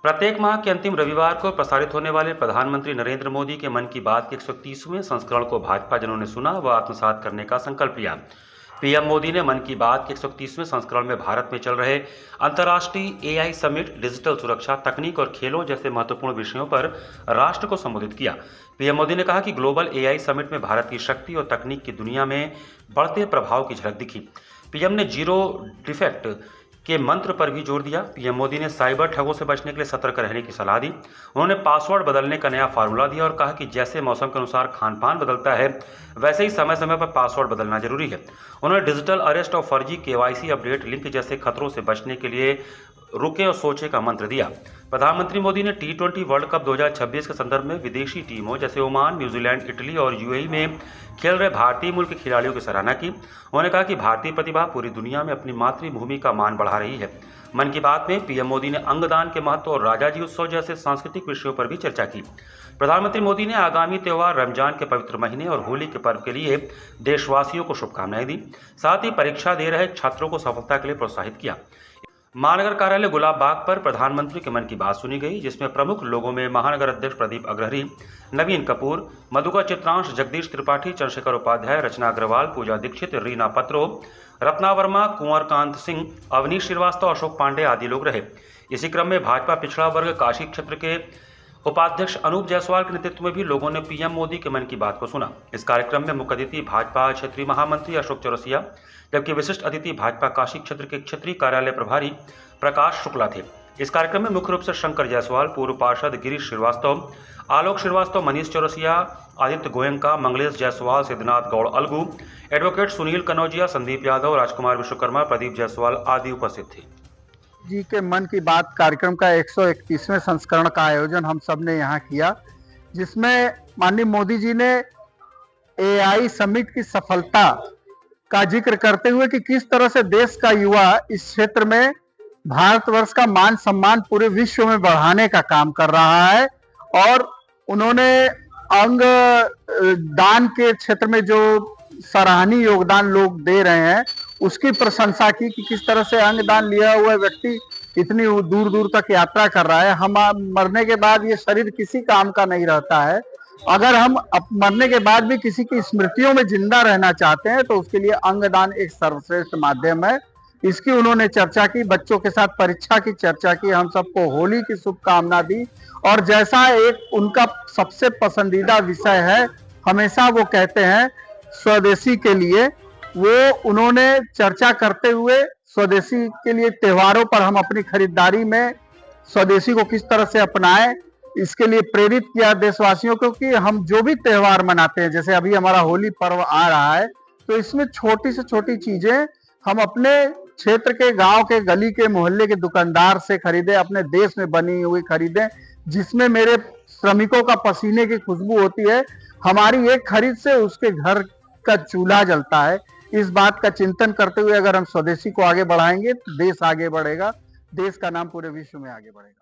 प्रत्येक माह के अंतिम रविवार को प्रसारित होने वाले प्रधानमंत्री नरेंद्र मोदी के मन की बात के 131वें संस्करण को भाजपा जनों ने सुना व आत्मसात करने का संकल्प लिया। पीएम मोदी ने मन की बात के 131वें संस्करण में भारत में चल रहे अंतर्राष्ट्रीय एआई समिट, डिजिटल सुरक्षा, तकनीक और खेलों जैसे महत्वपूर्ण विषयों पर राष्ट्र को संबोधित किया। पीएम मोदी ने कहा कि ग्लोबल एआई समिट में भारत की शक्ति और तकनीक की दुनिया में बढ़ते प्रभाव की झलक दिखी। पीएम ने जीरो डिफेक्ट के मंत्र पर भी जोर दिया। पीएम मोदी ने साइबर ठगों से बचने के लिए सतर्क रहने की सलाह दी। उन्होंने पासवर्ड बदलने का नया फार्मूला दिया और कहा कि जैसे मौसम के अनुसार खान पान बदलता है, वैसे ही समय समय पर पासवर्ड बदलना जरूरी है। उन्होंने डिजिटल अरेस्ट और फर्जी केवाईसी अपडेट लिंक जैसे खतरों से बचने के लिए रुके और सोचे का मंत्र दिया। प्रधानमंत्री मोदी ने T20 वर्ल्ड कप 2026 के संदर्भ में विदेशी टीमों जैसे ओमान, न्यूजीलैंड, इटली और यूएई में खेल रहे भारतीय मूल के खिलाड़ियों की सराहना की। उन्होंने कहा कि भारतीय प्रतिभा पूरी दुनिया में अपनी मातृभूमि का मान बढ़ा रही है। मन की बात में पीएम मोदी ने अंगदान के महत्व और राजाजी उत्सव जैसे सांस्कृतिक विषयों पर भी चर्चा की। प्रधानमंत्री मोदी ने आगामी त्योहार रमजान के पवित्र महीने और होली के पर्व के लिए देशवासियों को शुभकामनाएं दी। साथ ही परीक्षा दे रहे छात्रों को सफलता के लिए प्रोत्साहित किया। महानगर कार्यालय गुलाब बाग पर प्रधानमंत्री के मन की बात सुनी गई, जिसमें प्रमुख लोगों में महानगर अध्यक्ष प्रदीप अग्रहरी, नवीन कपूर, मधुकर चित्रांश, जगदीश त्रिपाठी, चंद्रशेखर उपाध्याय, रचना अग्रवाल, पूजा दीक्षित, रीना पत्रो, रत्ना वर्मा, कुंवर कांत सिंह, अवनीश श्रीवास्तव, अशोक पांडे आदि लोग रहे। इसी क्रम में भाजपा पिछड़ा वर्ग काशी क्षेत्र के उपाध्यक्ष अनूप जायसवाल के नेतृत्व में भी लोगों ने पीएम मोदी के मन की बात को सुना। इस कार्यक्रम में मुख्य अतिथि भाजपा क्षेत्रीय महामंत्री अशोक चौरसिया, जबकि विशिष्ट अतिथि भाजपा काशी क्षेत्र के क्षेत्रीय कार्यालय प्रभारी प्रकाश शुक्ला थे। इस कार्यक्रम में मुख्य रूप से शंकर जायसवाल, पूर्व पार्षद गिरीश श्रीवास्तव, आलोक श्रीवास्तव, मनीष चौरसिया, आदित्य गोयंका, मंगलेश जायसवाल, सिद्धनाथ गौड़ अलगू, एडवोकेट सुनील कनौजिया, संदीप यादव, राजकुमार विश्वकर्मा, प्रदीप जायसवाल आदि उपस्थित थे। जी के मन की बात कार्यक्रम का 131वें संस्करण का आयोजन हम सब ने यहाँ किया, जिसमें माननीय मोदी जी ने एआई समिट की सफलता का जिक्र करते हुए कि किस तरह से देश का युवा इस क्षेत्र में भारतवर्ष का मान सम्मान पूरे विश्व में बढ़ाने का काम कर रहा है। और उन्होंने अंग दान के क्षेत्र में जो सराहनीय योगदान लोग दे रहे हैं उसकी प्रशंसा की कि किस तरह से अंगदान लिया हुआ व्यक्ति इतनी दूर दूर तक यात्रा कर रहा है। हम मरने के बाद ये शरीर किसी काम का नहीं रहता है। अगर हम मरने के बाद भी किसी की स्मृतियों में जिंदा रहना चाहते हैं तो उसके लिए अंगदान एक सर्वश्रेष्ठ माध्यम है। इसकी उन्होंने चर्चा की, बच्चों के साथ परीक्षा की चर्चा की, हम सबको होली की शुभकामना दी। और जैसा एक उनका सबसे पसंदीदा विषय है, हमेशा वो कहते हैं स्वदेशी के लिए, वो उन्होंने चर्चा करते हुए स्वदेशी के लिए त्योहारों पर हम अपनी खरीदारी में स्वदेशी को किस तरह से अपनाएं, इसके लिए प्रेरित किया देशवासियों को कि हम जो भी त्योहार मनाते हैं, जैसे अभी हमारा होली पर्व आ रहा है, तो इसमें छोटी से छोटी चीजें हम अपने क्षेत्र के, गांव के, गली के, मोहल्ले के दुकानदार से खरीदें, अपने देश में बनी हुई खरीदें, जिसमें मेरे श्रमिकों का पसीने की खुशबू होती है। हमारी एक खरीद से उसके घर का चूल्हा जलता है। इस बात का चिंतन करते हुए अगर हम स्वदेशी को आगे बढ़ाएंगे तो देश आगे बढ़ेगा, देश का नाम पूरे विश्व में आगे बढ़ेगा।